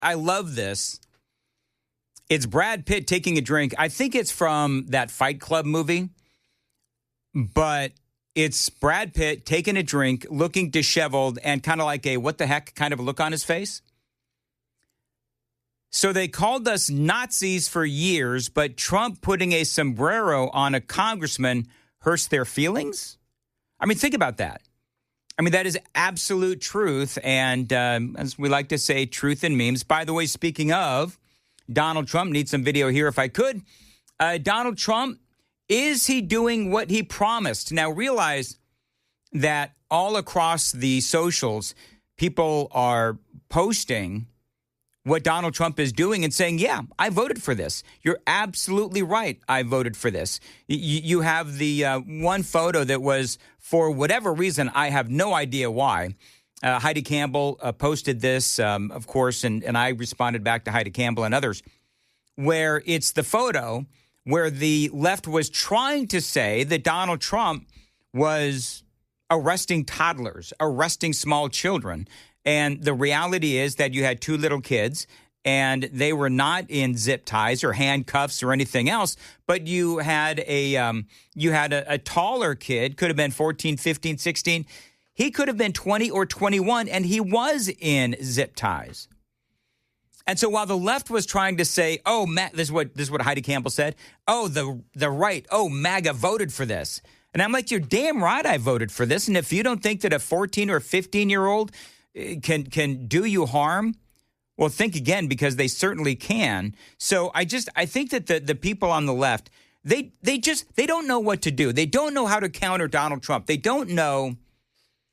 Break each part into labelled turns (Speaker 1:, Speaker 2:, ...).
Speaker 1: I love this. It's Brad Pitt taking a drink. I think it's from that Fight Club movie, but it's Brad Pitt taking a drink, looking disheveled, and kind of like a what the heck kind of look on his face. So they called us Nazis for years, but Trump putting a sombrero on a congressman hurts their feelings? I mean, think about that. I mean, that is absolute truth. And as we like to say, truth in memes. By the way, speaking of Donald Trump, need some video here if I could. Donald Trump, is he doing what he promised? Now, realize that all across the socials, people are posting what Donald Trump is doing and saying, yeah, I voted for this. You're absolutely right. I voted for this. You have the one photo that was, for whatever reason, I have no idea why. Heidi Campbell posted this, of course, and I responded back to Heidi Campbell and others, where it's the photo where the left was trying to say that Donald Trump was arresting toddlers, arresting small children. And the reality is that you had two little kids, and they were not in zip ties or handcuffs or anything else, but you had a taller kid, could have been 14, 15, 16. He could have been 20 or 21, and he was in zip ties. And so while the left was trying to say, oh, this is what Heidi Campbell said, oh, the right, oh, MAGA voted for this. And I'm like, you're damn right I voted for this. And if you don't think that a 14 or 15-year-old can do you harm, well, think again, because they certainly can. So I think that the people on the left, they don't know what to do. They don't know how to counter Donald Trump. They don't know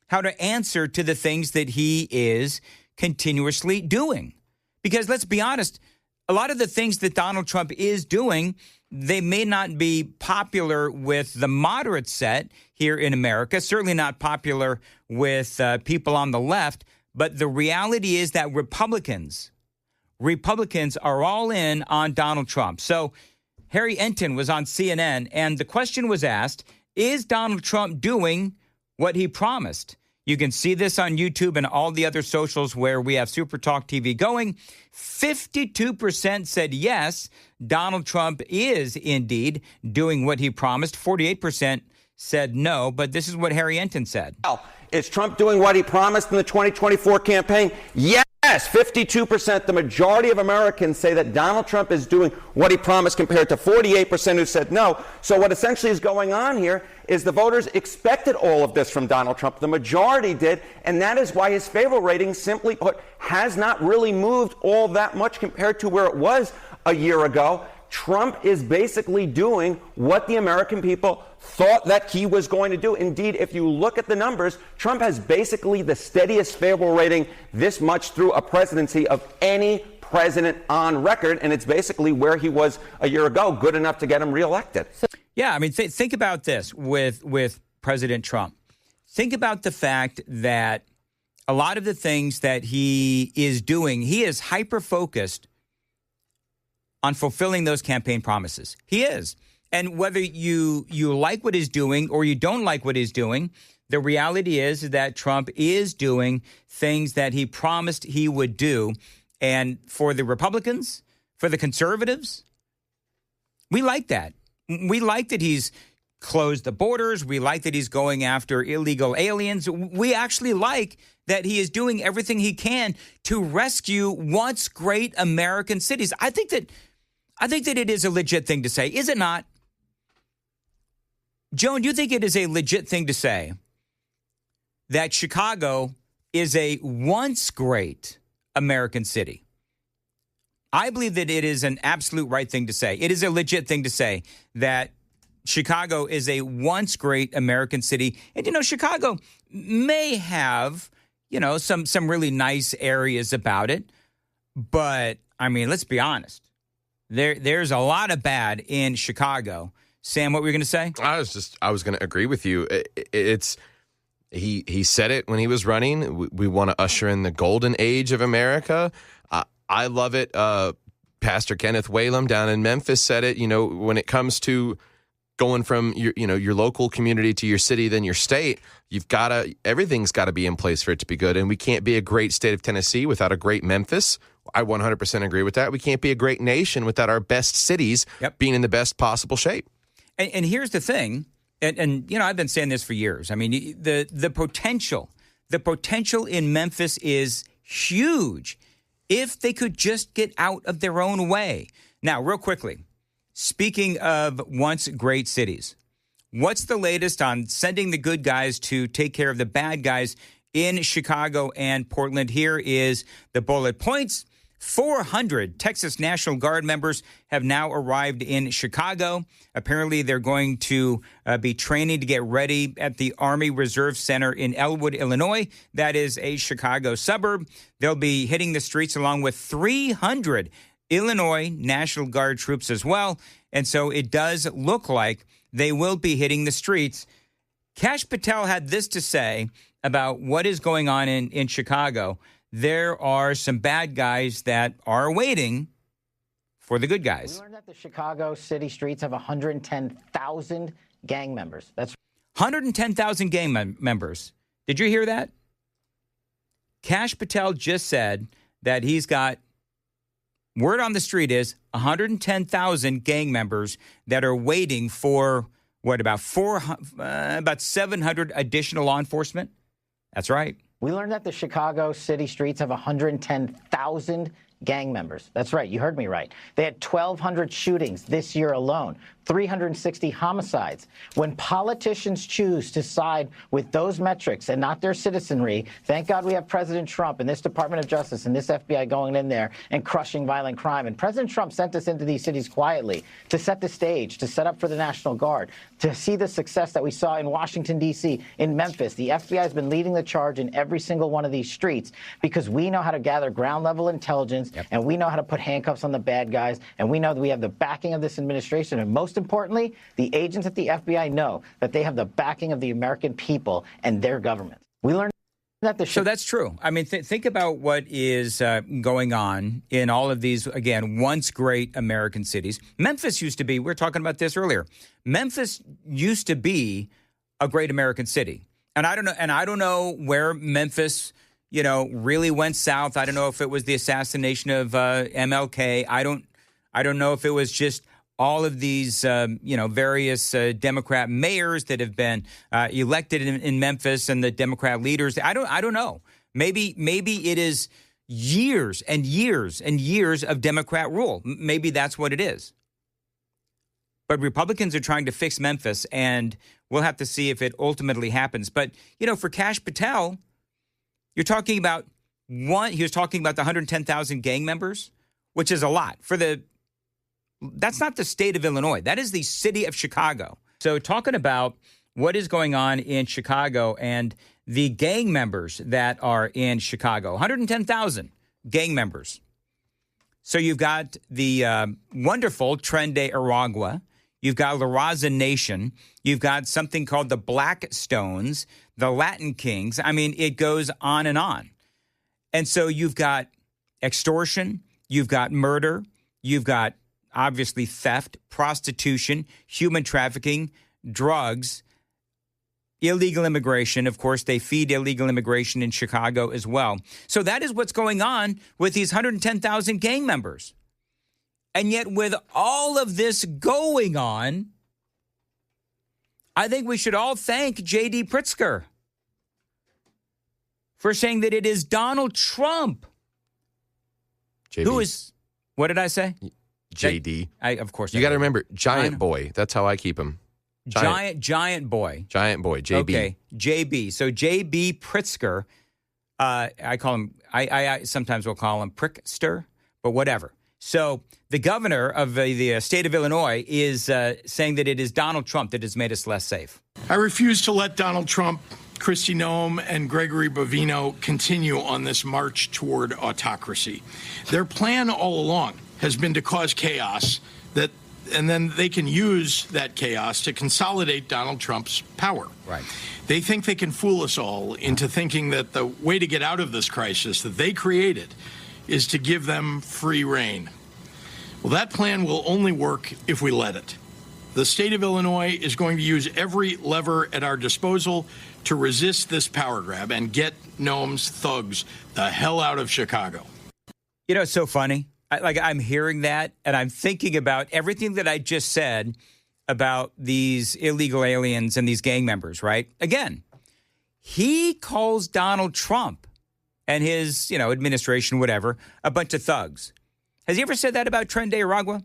Speaker 1: how to answer to the things that he is continuously doing. Because let's be honest, a lot of the things that Donald Trump is doing, they may not be popular with the moderate set here in America, certainly not popular with people on the left. But the reality is that Republicans are all in on Donald Trump. So Harry Enton was on CNN, and the question was asked, is Donald Trump doing what he promised? You can see this on YouTube and all the other socials where we have Super Talk TV going. 52% said yes, Donald Trump is indeed doing what he promised. 48% said no, but this is what Harry Enton said.
Speaker 2: Is Trump doing what he promised in the 2024 campaign? Yes, 52%. The majority of Americans say that Donald Trump is doing what he promised compared to 48% who said no. So what essentially is going on here is the voters expected all of this from Donald Trump. The majority did, and that is why his favorable rating, simply put, has not really moved all that much compared to where it was a year ago. Trump is basically doing what the American people thought that he was going to do. Indeed, if you look at the numbers, Trump has basically the steadiest favorable rating this much through a presidency of any president on record, and it's basically where he was a year ago, good enough to get him reelected.
Speaker 1: Yeah, I mean, think about this with President Trump. Think about the fact that a lot of the things that he is doing, he is hyper-focused on fulfilling those campaign promises. He is. And whether you like what he's doing or you don't like what he's doing, the reality is that Trump is doing things that he promised he would do. And for the Republicans, for the conservatives, we like that. We like that he's closed the borders. We like that he's going after illegal aliens. We actually like that he is doing everything he can to rescue once great American cities. I think that it is a legit thing to say, is it not? Joan, do you think it is a legit thing to say that Chicago is a once great American city? I believe that it is an absolute right thing to say. It is a legit thing to say that Chicago is a once great American city. And, Chicago may have, some really nice areas about it. But, I mean, let's be honest. There's a lot of bad in Chicago. Sam, what were you going to say?
Speaker 3: I was going to agree with you. He said it when he was running. We want to usher in the golden age of America. I love it. Pastor Kenneth Whalum down in Memphis said it. When it comes to going from your local community to your city, then your state, everything's got to be in place for it to be good. And we can't be a great state of Tennessee without a great Memphis I 100% agree with that. We can't be a great nation without our best cities being in the best possible shape.
Speaker 1: And here's the thing, and I've been saying this for years. I mean, the potential in Memphis is huge if they could just get out of their own way. Now, real quickly, speaking of once great cities, what's the latest on sending the good guys to take care of the bad guys in Chicago and Portland? Here is the bullet points. 400 Texas National Guard members have now arrived in Chicago. Apparently, they're going to be training to get ready at the Army Reserve Center in Elwood, Illinois. That is a Chicago suburb. They'll be hitting the streets along with 300 Illinois National Guard troops as well. And so it does look like they will be hitting the streets. Kash Patel had this to say about what is going on in Chicago. There are some bad guys that are waiting for the good guys.
Speaker 4: We learned that the Chicago city streets have 110,000 gang members. That's
Speaker 1: 110,000 gang members. Did you hear that? Kash Patel just said that he's got, word on the street is 110,000 gang members that are waiting for, about 700 additional law enforcement? That's right.
Speaker 4: We learned that the Chicago city streets have 110,000 gang members. That's right. You heard me right. They had 1,200 shootings this year alone, 360 homicides. When politicians choose to side with those metrics and not their citizenry, thank God we have President Trump and this Department of Justice and this FBI going in there and crushing violent crime. And President Trump sent us into these cities quietly to set the stage, to set up for the National Guard, to see the success that we saw in Washington, D.C., in Memphis. The FBI has been leading the charge in every single one of these streets because we know how to gather ground-level intelligence, and we know how to put handcuffs on the bad guys, and we know that we have the backing of this administration. And most importantly, the agents at the FBI know that they have the backing of the American people and their government. We learned that
Speaker 1: So that's true. I mean, think about what is going on in all of these, again, once great American cities. Memphis used to be, we were talking about this earlier, Memphis used to be a great American city. And I don't know where Memphis really went south. I don't know if it was the assassination of MLK. I don't know if it was just all of these, various Democrat mayors that have been elected in Memphis and the Democrat leaders. I don't know. Maybe it is years and years and years of Democrat rule. Maybe that's what it is. But Republicans are trying to fix Memphis, and we'll have to see if it ultimately happens. But, for Kash Patel, you're talking about he was talking about the 110,000 gang members, which is a lot. That's not the state of Illinois. That is the city of Chicago. So talking about what is going on in Chicago and the gang members that are in Chicago, 110,000 gang members. So you've got the wonderful Tren de Aragua. You've got La Raza Nation. You've got something called the Blackstones, the Latin Kings. I mean, it goes on and on. And so you've got extortion. You've got murder. You've got, obviously, theft, prostitution, human trafficking, drugs, illegal immigration. Of course, they feed illegal immigration in Chicago as well. So that is what's going on with these 110,000 gang members. And yet, with all of this going on, I think we should all thank J.D. Pritzker for saying that it is Donald Trump who is, what did I say?
Speaker 3: JD.
Speaker 1: Of course.
Speaker 3: You got to remember, Giant Boy. That's how I keep him.
Speaker 1: Giant Boy.
Speaker 3: Giant Boy, JB.
Speaker 1: Okay, JB. So JB Pritzker, I call him, I sometimes will call him Prickster, but whatever. So the governor of the state of Illinois is saying that it is Donald Trump that has made us less safe.
Speaker 5: I refuse to let Donald Trump, Kristi Noem, and Gregory Bovino continue on this march toward autocracy. Their plan all along has been to cause chaos, and then they can use that chaos to consolidate Donald Trump's power.
Speaker 1: Right.
Speaker 5: They think they can fool us all into thinking that the way to get out of this crisis that they created is to give them free rein. Well, that plan will only work if we let it. The state of Illinois is going to use every lever at our disposal to resist this power grab and get Noem's thugs the hell out of Chicago.
Speaker 1: You know, it's so funny. I'm hearing that, and I'm thinking about everything that I just said about these illegal aliens and these gang members, right? Again, he calls Donald Trump and his, administration, whatever, a bunch of thugs. Has he ever said that about Tren de Aragua?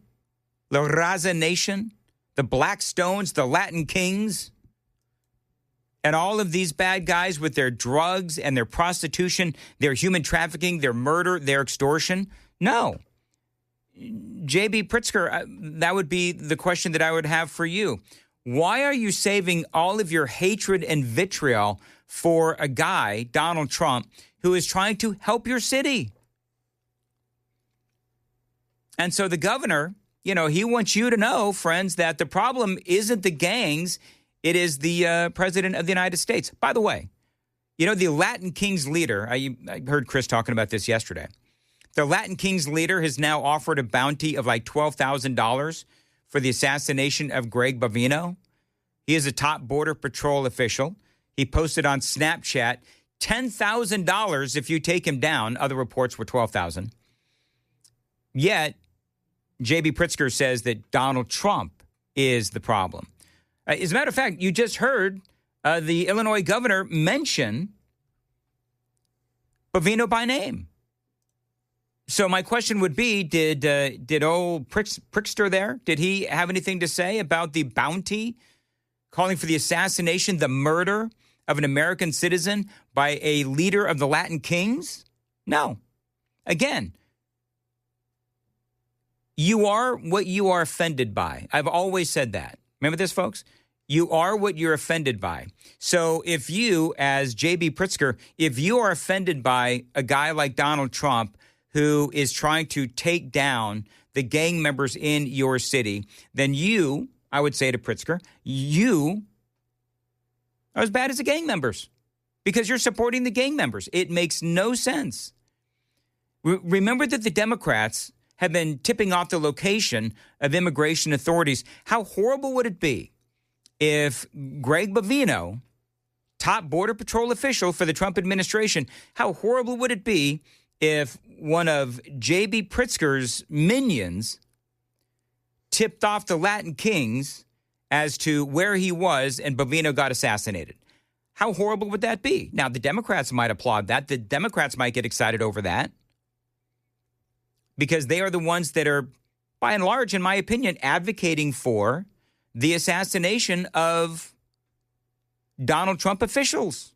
Speaker 1: La Raza Nation? The Black Stones? The Latin Kings? And all of these bad guys with their drugs and their prostitution, their human trafficking, their murder, their extortion? No. J.B. Pritzker, that would be the question that I would have for you. Why are you saving all of your hatred and vitriol for a guy, Donald Trump, who is trying to help your city? And so the governor, he wants you to know, friends, that the problem isn't the gangs. It is the president of the United States. By the way, the Latin Kings leader, I heard Chris talking about this yesterday. The Latin Kings leader has now offered a bounty of like $12,000 for the assassination of Greg Bovino. He is a top Border Patrol official. He posted on Snapchat, $10,000 if you take him down. Other reports were $12,000. Yet, J.B. Pritzker says that Donald Trump is the problem. As a matter of fact, you just heard the Illinois governor mention Bovino by name. So my question would be, did old Pritzker there, did he have anything to say about the bounty, calling for the assassination, the murder of an American citizen by a leader of the Latin Kings? No. Again, you are what you are offended by. I've always said that. Remember this, folks? You are what you're offended by. So if you, as J.B. Pritzker, if you are offended by a guy like Donald Trump who is trying to take down the gang members in your city, then you, I would say to Pritzker, you are as bad as the gang members because you're supporting the gang members. It makes no sense. Remember that the Democrats have been tipping off the location of immigration authorities. How horrible would it be if Greg Bovino, top Border Patrol official for the Trump administration, how horrible would it be if one of J.B. Pritzker's minions tipped off the Latin Kings as to where he was and Bovino got assassinated? How horrible would that be? Now, the Democrats might applaud that. The Democrats might get excited over that because they are the ones that are, by and large, in my opinion, advocating for the assassination of Donald Trump officials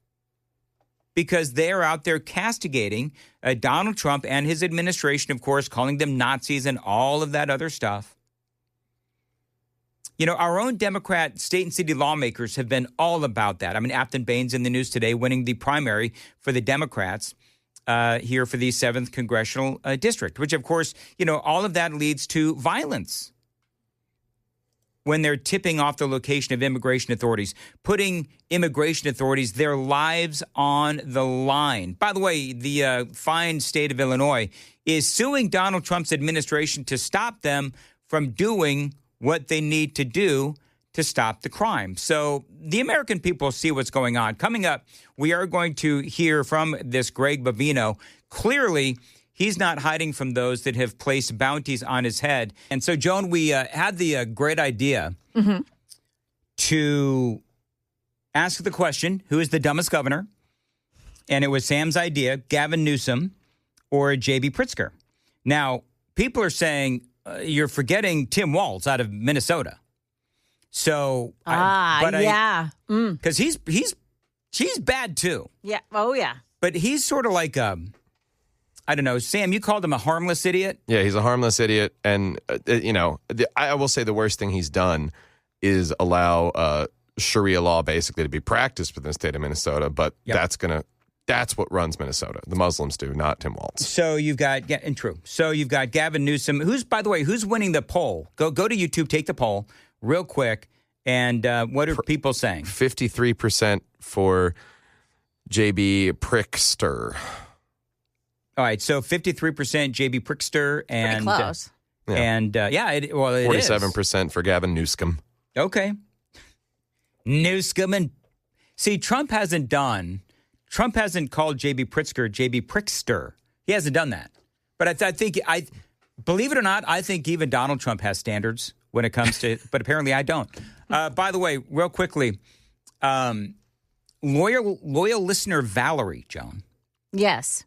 Speaker 1: because they're out there castigating Donald Trump and his administration, of course, calling them Nazis and all of that other stuff. Our own Democrat state and city lawmakers have been all about that. I mean, Afton Baines in the news today winning the primary for the Democrats here for the 7th Congressional District, which, of course, all of that leads to violence when they're tipping off the location of immigration authorities, putting immigration authorities, their lives on the line. By the way, the fine state of Illinois is suing Donald Trump's administration to stop them from doing what they need to do to stop the crime. So the American people see what's going on. Coming up, we are going to hear from this Greg Bovino. Clearly, he's not hiding from those that have placed bounties on his head. And so, Joan, we had the great idea to ask the question, who is the dumbest governor? And it was Sam's idea, Gavin Newsom or J.B. Pritzker. Now, people are saying you're forgetting Tim Walz out of Minnesota. So, because he's bad too. Yeah. Oh, yeah. But he's sort of like I don't know, Sam, you called him a harmless idiot?
Speaker 3: Yeah, he's a harmless idiot. And, I will say the worst thing he's done is allow Sharia law basically to be practiced within the state of Minnesota. But that's what runs Minnesota. The Muslims do, not Tim Walz.
Speaker 1: So you've got, So you've got Gavin Newsom, who's winning the poll? Go to YouTube, take the poll real quick. And what are people saying?
Speaker 3: 53% for J.B. Pritzker.
Speaker 1: All right, so 53% J.B. Pritzker and
Speaker 6: pretty close.
Speaker 1: And it
Speaker 3: 47% for Gavin Newsom.
Speaker 1: Okay, Newsom and see Trump hasn't called J.B. Pritzker J.B. Pritzker. He hasn't done that. But I believe it or not, I think even Donald Trump has standards when it comes to, but apparently I don't. By the way, real quickly, loyal listener Valerie, Joan.
Speaker 6: Yes.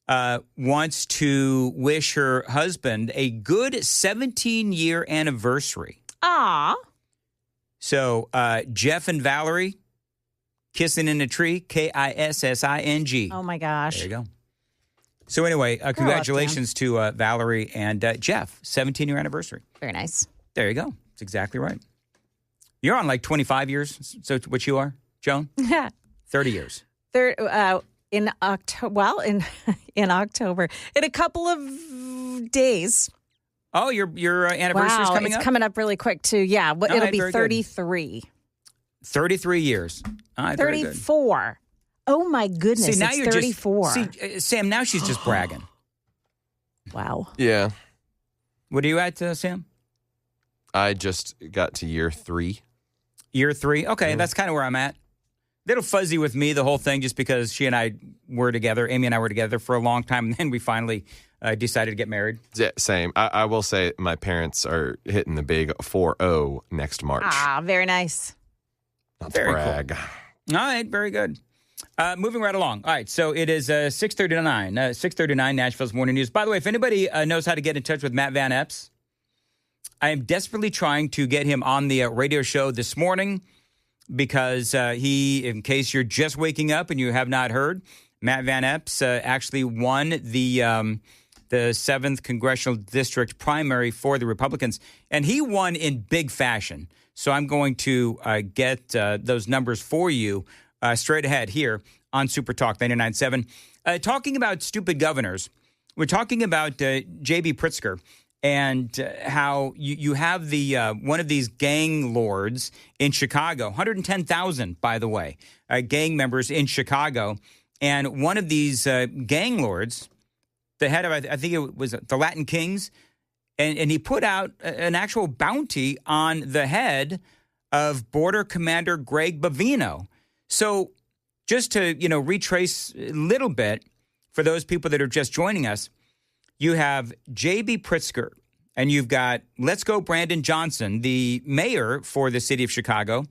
Speaker 1: Wants to wish her husband a good 17-year anniversary.
Speaker 6: Aw.
Speaker 1: So Jeff and Valerie, kissing in a tree, Kissing.
Speaker 6: Oh, my gosh.
Speaker 1: There you go. So anyway, congratulations to Valerie and Jeff, 17-year anniversary.
Speaker 6: Very nice.
Speaker 1: There you go. That's exactly right. You're on like 25 years, so what you are, Joan? 30 years.
Speaker 6: In October, in October, in a couple of days.
Speaker 1: Oh, your anniversary is coming up?
Speaker 6: It's coming up really quick, too. Yeah, it'll be 33.
Speaker 1: 33 years. All right,
Speaker 6: 34. Oh, my goodness. See, now you're 34.
Speaker 1: Sam, now she's just bragging.
Speaker 6: Wow.
Speaker 3: Yeah.
Speaker 1: What are you at, Sam?
Speaker 3: I just got to year 3.
Speaker 1: Year 3? Okay, that's kind of where I'm at. Little fuzzy with me, the whole thing, just because Amy and I were together for a long time, and then we finally decided to get married.
Speaker 3: Yeah, same. I will say my parents are hitting the big 4-0 next March.
Speaker 6: Ah, very nice.
Speaker 3: Not to brag.
Speaker 1: Cool. All right, very good. Moving right along. All right, so it is 6:39. 6:39, Nashville's Morning News. By the way, if anybody knows how to get in touch with Matt Van Epps, I am desperately trying to get him on the radio show this morning because he, in case you're just waking up and you have not heard, Matt Van Epps actually won the 7th Congressional District primary for the Republicans, and he won in big fashion. So I'm going to get those numbers for you straight ahead here on Super Talk 99.7. Talking about stupid governors, we're talking about J.B. Pritzker and how you have the one of these gang lords in Chicago, 110,000, by the way, gang members in Chicago. And one of these gang lords, the head of, I think it was the Latin Kings, and he put out an actual bounty on the head of Border Commander Greg Bavino. So just to, retrace a little bit for those people that are just joining us, you have J.B. Pritzker, and you've got Let's Go Brandon Johnson, the mayor for the city of Chicago,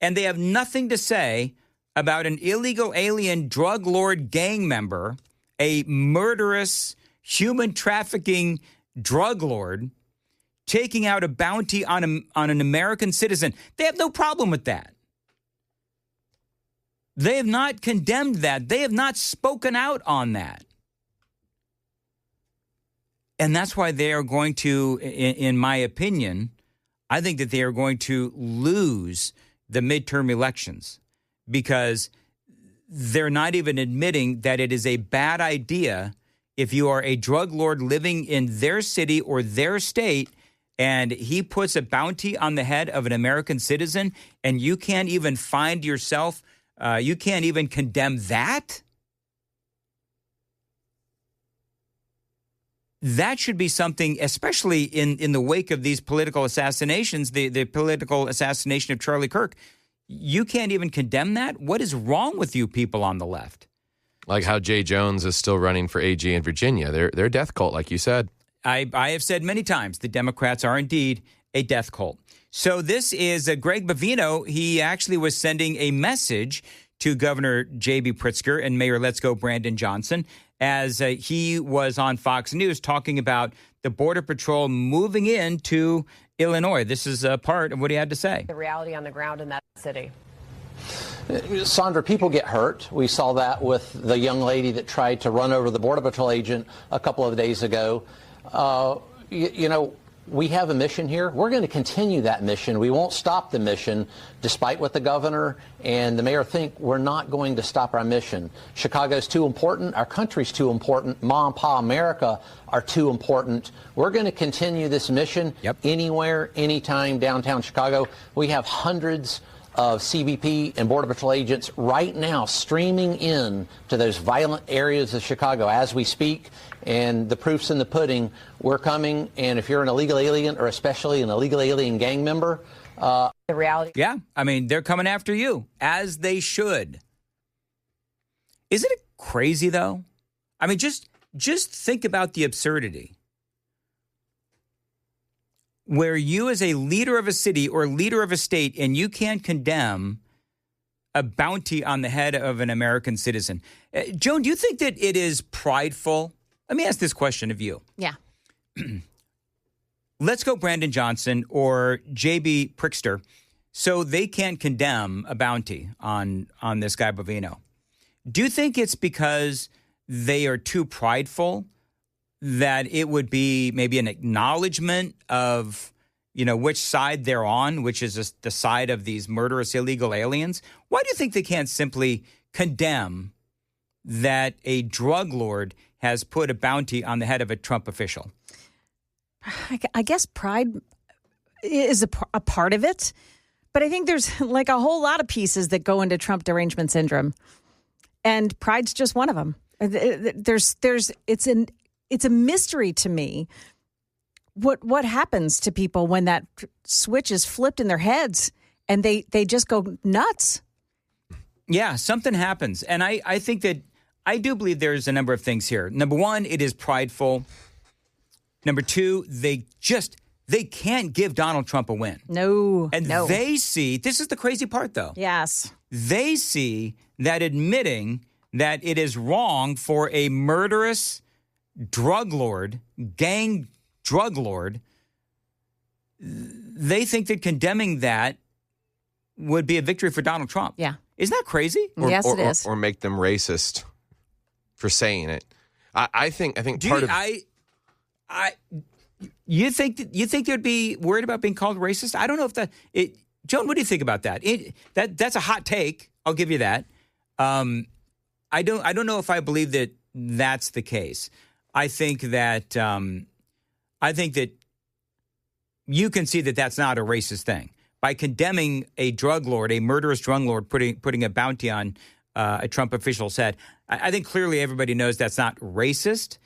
Speaker 1: and they have nothing to say about an illegal alien drug lord gang member, a murderous, human trafficking drug lord, taking out a bounty on an American citizen. They have no problem with that. They have not condemned that. They have not spoken out on that. And that's why they are going to, in my opinion, I think that they are going to lose the midterm elections because they're not even admitting that it is a bad idea if you are a drug lord living in their city or their state and he puts a bounty on the head of an American citizen and you can't even find yourself, you can't even condemn that? That should be something, especially in the wake of these political assassinations, the political assassination of Charlie Kirk. You can't even condemn that? What is wrong with you people on the left?
Speaker 3: Like how Jay Jones is still running for AG in Virginia. They're a death cult, like you said.
Speaker 1: I have said many times the Democrats are indeed a death cult. So this is Greg Bavino. He actually was sending a message to Governor J.B. Pritzker and Mayor Let's Go Brandon Johnson as he was on Fox News talking about the Border Patrol moving into Illinois. This is a part of what he had to say.
Speaker 7: The reality on the ground in that city.
Speaker 8: Sandra, people get hurt. We saw that with the young lady that tried to run over the Border Patrol agent a couple of days ago. We have a mission here. We're going to continue that mission. We won't stop the mission, despite what the governor and the mayor think. We're not going to stop our mission. Chicago's too important. Our country's too important. Ma and Pa America are too important. We're going to continue this mission anywhere, anytime, downtown Chicago. We have hundreds of CBP and Border Patrol agents right now streaming in to those violent areas of Chicago as we speak. And the proof's in the pudding. We're coming, and if you're an illegal alien, or especially an illegal alien gang member,
Speaker 7: the reality.
Speaker 1: Yeah, I mean, they're coming after you, as they should. Isn't it crazy, though? I mean, just just think about the absurdity. Where you as a leader of a city or leader of a state and you can't condemn a bounty on the head of an American citizen. Joan, do you think that it is prideful? Let me ask this question of you.
Speaker 6: Yeah.
Speaker 1: Let's go Brandon Johnson or J.B. Prickster. So they can't condemn a bounty on this guy Bovino. Do you think it's because they are too prideful that it would be maybe an acknowledgement of, which side they're on, which is the side of these murderous illegal aliens? Why do you think they can't simply condemn that a drug lord has put a bounty on the head of a Trump official?
Speaker 6: I guess pride is a part of it, but I think there's like a whole lot of pieces that go into Trump derangement syndrome, and pride's just one of them. It's a mystery to me what happens to people when that switch is flipped in their heads and they just go nuts.
Speaker 1: Yeah, something happens. And I think that I do believe there's a number of things here. Number one, it is prideful. Number two, they can't give Donald Trump a win.
Speaker 6: No.
Speaker 1: They see, this is the crazy part though.
Speaker 6: Yes.
Speaker 1: They see that admitting that it is wrong for a murderous drug lord, gang drug lord, they think that condemning that would be a victory for Donald Trump.
Speaker 6: Yeah.
Speaker 1: Isn't that crazy?
Speaker 6: Yes, it is.
Speaker 3: Or make them racist for saying it. I think part of...
Speaker 1: You think they'd be worried about being called racist? I don't know if Joan, what do you think about that? That's a hot take. I'll give you that. I don't know if I believe that that's the case. I think that you can see that that's not a racist thing. By condemning a drug lord, a murderous drug lord, putting a bounty on a Trump official's head, I think clearly everybody knows that's not racist.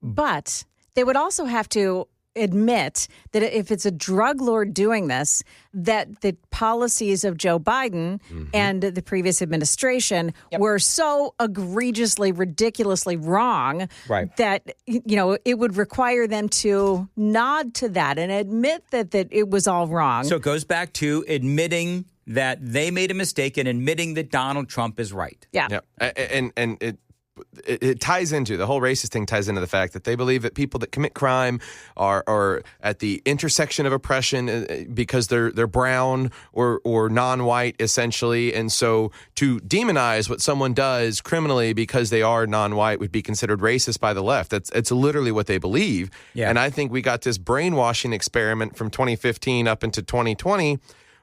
Speaker 6: But they would also have to admit that if it's a drug lord doing this, that the policies of Joe Biden and the previous administration were so egregiously, ridiculously wrong that, it would require them to nod to that and admit that it was all wrong.
Speaker 1: So it goes back to admitting that they made a mistake and admitting that Donald Trump is right.
Speaker 6: Yeah.
Speaker 3: And it ties into, the whole racist thing ties into the fact that they believe that people that commit crime are at the intersection of oppression because they're brown or non-white, essentially. And so to demonize what someone does criminally because they are non-white would be considered racist by the left. It's literally what they believe. Yeah. And I think we got this brainwashing experiment from 2015 up into 2020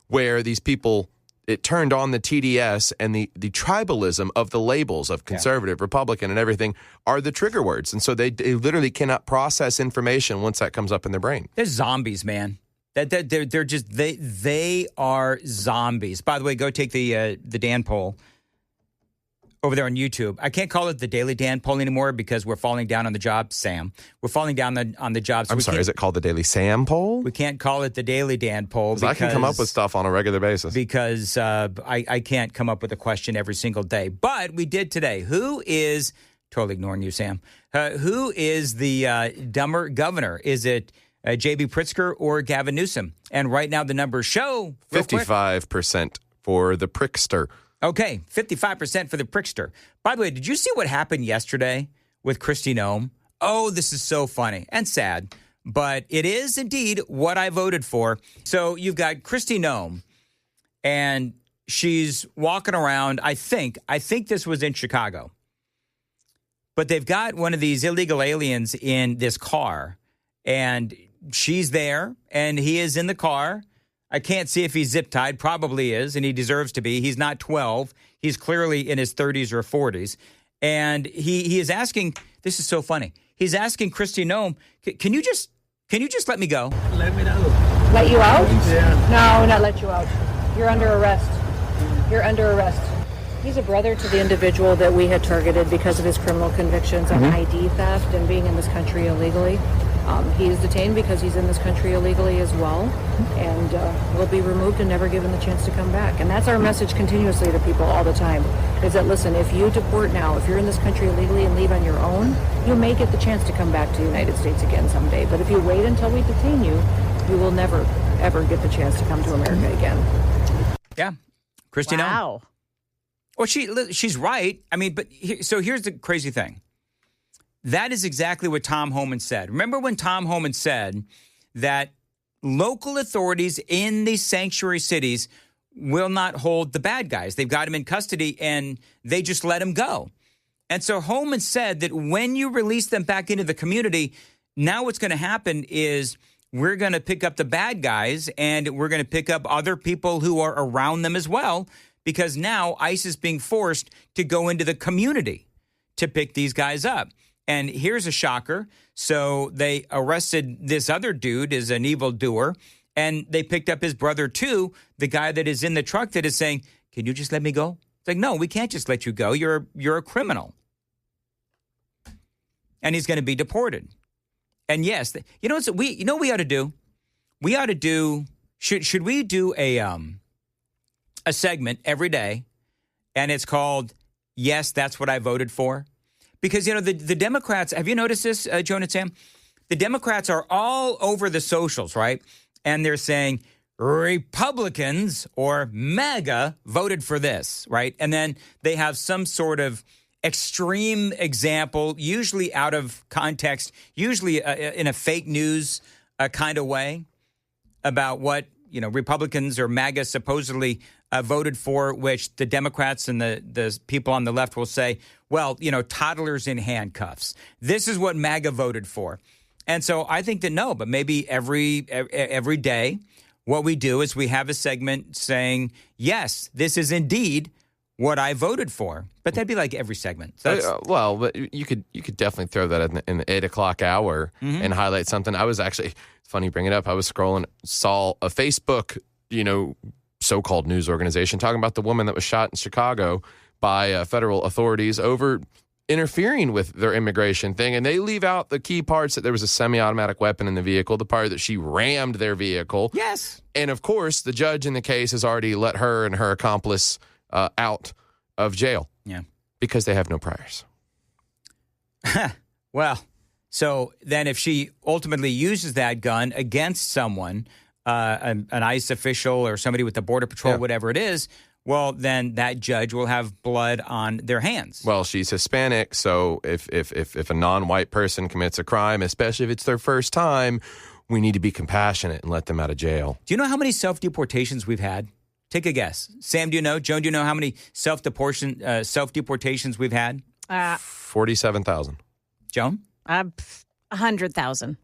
Speaker 3: where these people... It turned on the TDS, and the tribalism of the labels of conservative, Republican, and everything are the trigger words. And so they literally cannot process information once that comes up in their brain.
Speaker 1: They're zombies, man. They're just they are zombies. By the way, go take the Dan poll over there on YouTube. I can't call it the Daily Dan poll anymore because we're falling down on the job, Sam. We're falling down on the job. So
Speaker 3: I'm sorry, is it called the Daily Sam poll?
Speaker 1: We can't call it the Daily Dan poll because
Speaker 3: I can come up with stuff on a regular basis.
Speaker 1: Because I can't come up with a question every single day. But we did today. Who is, totally ignoring you, Sam, who is the dumber governor? Is it J.B. Pritzker or Gavin Newsom? And right now the numbers show
Speaker 3: 55% for the Prickster.
Speaker 1: Okay, 55% for the Prickster. By the way, did you see what happened yesterday with Kristi Noem? Oh, this is so funny and sad, but it is indeed what I voted for. So you've got Kristi Noem, and she's walking around. I think this was in Chicago, but they've got one of these illegal aliens in this car, and she's there, and he is in the car. I can't see if he's zip-tied. Probably is, and he deserves to be. He's not 12. He's clearly in his 30s or 40s. And he is asking, this is so funny, he's asking Kristi Noem, can you just let me go?
Speaker 9: Let me know.
Speaker 7: Let you out?
Speaker 9: Yeah.
Speaker 7: No, not let you out. You're under arrest. You're under arrest. He's a brother to the individual that we had targeted because of his criminal convictions on ID theft and being in this country illegally. He is detained because he's in this country illegally as well, and will be removed and never given the chance to come back. And that's our message continuously to people all the time, is that, listen, if you deport now, if you're in this country illegally and leave on your own, you may get the chance to come back to the United States again someday. But if you wait until we detain you, you will never, ever get the chance to come to America again.
Speaker 1: Yeah. Christy,
Speaker 6: wow.
Speaker 1: Well, she's right. I mean, so here's the crazy thing. That is exactly what Tom Homan said. Remember when Tom Homan said that local authorities in these sanctuary cities will not hold the bad guys. They've got them in custody, and they just let them go. And so Homan said that when you release them back into the community, now what's going to happen is we're going to pick up the bad guys, and we're going to pick up other people who are around them as well, because now ICE is being forced to go into the community to pick these guys up. And here's a shocker. So they arrested this other dude as an evildoer, and they picked up his brother too, the guy that is in the truck that is saying, "Can you just let me go?" It's like, no, we can't just let you go. You're a criminal. And he's going to be deported. And yes, you know what we ought to do? We ought to do, should we do a segment every day, and it's called, "Yes, That's What I Voted For"? Because, you know, the Democrats, have you noticed this, Joan and Sam? The Democrats are all over the socials, right? And they're saying Republicans or MAGA voted for this, right? And then they have some sort of extreme example, usually out of context, usually in a fake news kind of way, about what, you know, Republicans or MAGA supposedly voted for, which the Democrats and the people on the left will say, well, you know, toddlers in handcuffs. This is what MAGA voted for. And so I think that no, but maybe every day what we do is we have a segment saying, yes, this is indeed what I voted for. But that'd be like every segment.
Speaker 3: Well, but you could definitely throw that in the 8 o'clock hour and highlight something. I was actually, it's funny you bring it up, I was scrolling, saw a Facebook, you know, so-called news organization talking about the woman that was shot in Chicago by federal authorities over interfering with their immigration thing. And they leave out the key parts, that there was a semi-automatic weapon in the vehicle, the part that she rammed their vehicle.
Speaker 1: Yes.
Speaker 3: And of course, the judge in the case has already let her and her accomplice out of jail.
Speaker 1: Yeah.
Speaker 3: Because they have no priors.
Speaker 1: Well, so then if she ultimately uses that gun against someone, an ICE official or somebody with the Border Patrol, whatever it is, well, then that judge will have blood on their hands.
Speaker 3: Well, she's Hispanic, so if a non-white person commits a crime, especially if it's their first time, we need to be compassionate and let them out of jail.
Speaker 1: Do you know how many self-deportations we've had? Take a guess. Sam, do you know? Joan, do you know how many self-deportations we've had?
Speaker 3: 47,000.
Speaker 1: Joan?
Speaker 6: 100,000.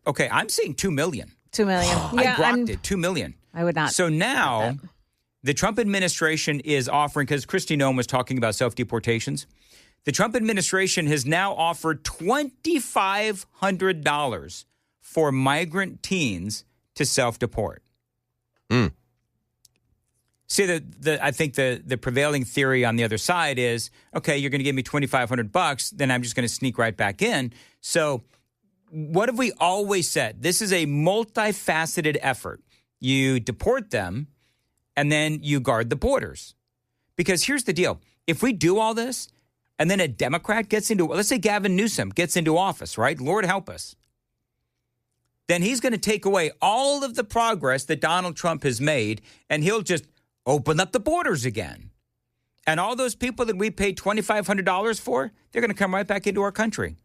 Speaker 1: Okay, I'm seeing 2 million.
Speaker 6: 2 million.
Speaker 1: I blocked it, 2 million.
Speaker 6: I would not.
Speaker 1: So now the Trump administration is offering, because Kristi Noem was talking about self-deportations, the Trump administration has now offered $2,500 for migrant teens to self-deport. See, I think the prevailing theory on the other side is, okay, you're going to give me $2,500, then I'm just going to sneak right back in. So what have we always said? This is a multifaceted effort. You deport them, and then you guard the borders. Because here's the deal. If we do all this, and then a Democrat gets into, let's say Gavin Newsom gets into office, right? Lord help us. Then he's going to take away all of the progress that Donald Trump has made, and he'll just open up the borders again. And all those people that we paid $2,500 for, they're going to come right back into our country.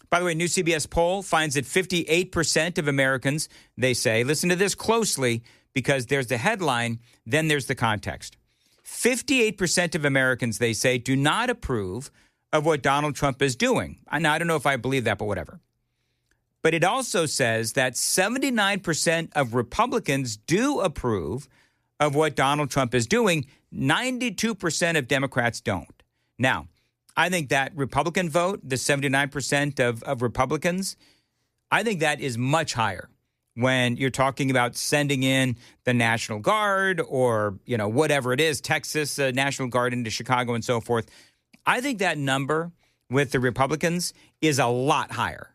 Speaker 1: By the way, a new CBS poll finds that 58% of Americans, they say, listen to this closely, because there's the headline, then there's the context. 58% of Americans, they say, do not approve of what Donald Trump is doing. Now, I don't know if I believe that, but whatever. But it also says that 79% of Republicans do approve of what Donald Trump is doing. 92% of Democrats don't. Now, I think that Republican vote, the 79% of Republicans, I think that is much higher when you're talking about sending in the National Guard or, you know, whatever it is, Texas National Guard into Chicago and so forth. I think that number with the Republicans is a lot higher.